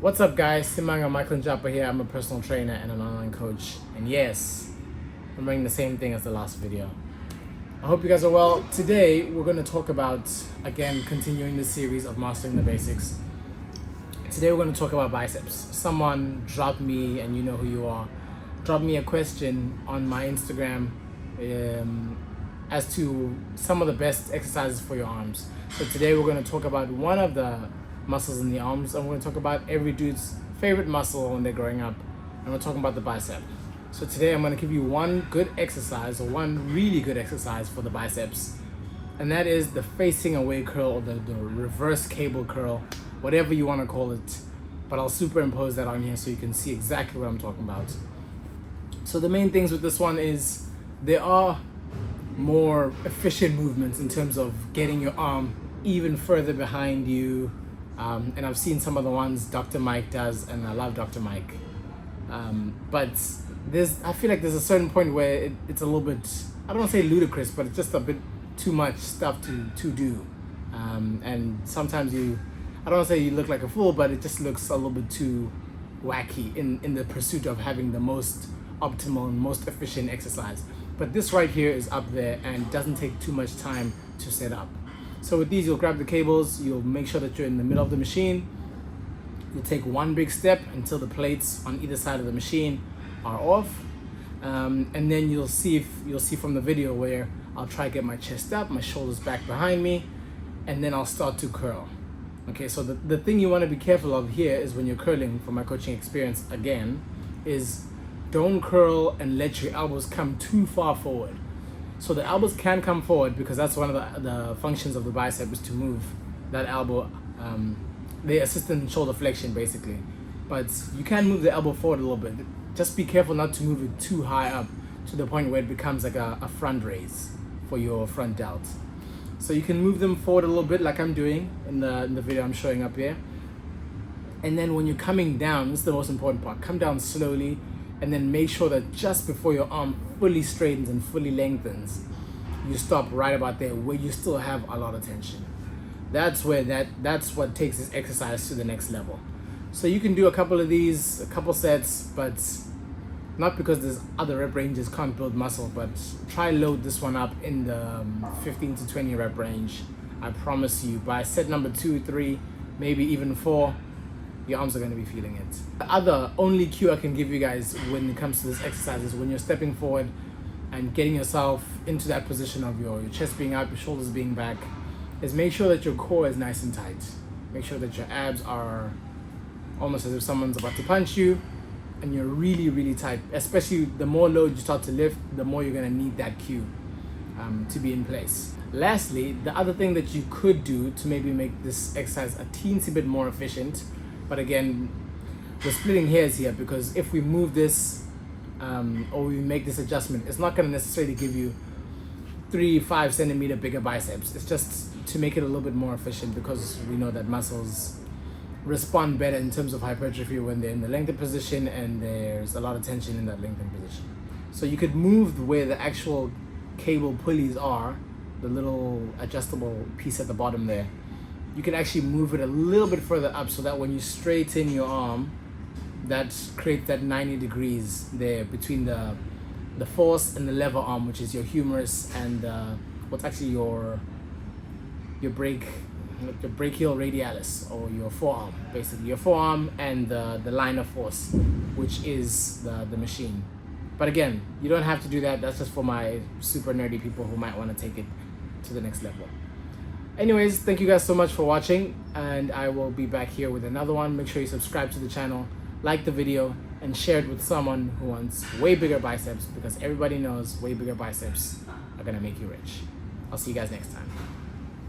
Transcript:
What's up guys, Simanga Michael Njapa here. I'm a personal trainer and an online coach. And yes, I'm bringing the same thing as the last video. I hope you guys are well. Today we're going to talk about, again, continuing the series of mastering the basics. Today we're going to talk about biceps. Someone dropped me, and you know who you are, dropped me a question on my Instagram as to some of the best exercises for your arms. So today we're going to talk about one of the muscles in the arms, and we're going to talk about every dude's favorite muscle when they're growing up, and we're talking about the bicep. So today I'm going to give you one good exercise, or one really good exercise for the biceps, and that is the facing away curl, or the reverse cable curl, whatever you want to call it, but I'll superimpose that on here so you can see exactly what I'm talking about. So the main things with this one is there are more efficient movements in terms of getting your arm even further behind you. And I've seen some of the ones Dr. Mike does, and I love Dr. Mike. But I feel like there's a certain point where it's a little bit, I don't want to say ludicrous, but it's just a bit too much stuff to do. And sometimes I don't want to say you look like a fool, but it just looks a little bit too wacky in the pursuit of having the most optimal and most efficient exercise. But this right here is up there and doesn't take too much time to set up. So with these, you'll grab the cables, you'll make sure that you're in the middle of the machine. You'll take one big step until the plates on either side of the machine are off. And then you'll see from the video where I'll try to get my chest up, my shoulders back behind me, and then I'll start to curl. Okay, so the thing you want to be careful of here is when you're curling, from my coaching experience again, is don't curl and let your elbows come too far forward. So the elbows can come forward because that's one of the functions of the bicep, is to move that elbow, the assistant shoulder flexion basically. But you can move the elbow forward a little bit. Just be careful not to move it too high up to the point where it becomes like a front raise for your front delt. So you can move them forward a little bit like I'm doing in the video I'm showing up here. And then when you're coming down, this is the most important part, come down slowly, and then make sure that just before your arm fully straightens and fully lengthens, you stop right about there where you still have a lot of tension. That's what takes this exercise to the next level. So you can do a couple of these, a couple sets, but not because there's other rep ranges can't build muscle, but try load this one up in the 15 to 20 rep range. I promise you, by set number 2, 3, maybe even 4, your arms are going to be feeling it. The other only cue I can give you guys when it comes to this exercise is when you're stepping forward and getting yourself into that position of your chest being up, your shoulders being back, is make sure that your core is nice and tight. Make sure that your abs are almost as if someone's about to punch you, and you're really, really tight. Especially the more load you start to lift, the more you're going to need that cue to be in place. Lastly, the other thing that you could do to maybe make this exercise a teensy bit more efficient, but again, we're splitting hairs here, because if we move this or we make this adjustment, it's not going to necessarily give you 3-5 centimeter bigger biceps. It's just to make it a little bit more efficient, because we know that muscles respond better in terms of hypertrophy when they're in the lengthened position and there's a lot of tension in that lengthened position. So you could move where the actual cable pulleys are, the little adjustable piece at the bottom there. You can actually move it a little bit further up, so that when you straighten your arm, that creates that 90 degrees there between the force and the lever arm, which is your humerus, and what's actually your brachial radialis, or your forearm, basically your forearm and the line of force, which is the machine. But again, you don't have to do that. That's just for my super nerdy people who might want to take it to the next level. Anyways, thank you guys so much for watching, and I will be back here with another one. Make sure you subscribe to the channel, like the video, and share it with someone who wants way bigger biceps, because everybody knows way bigger biceps are gonna make you rich. I'll see you guys next time.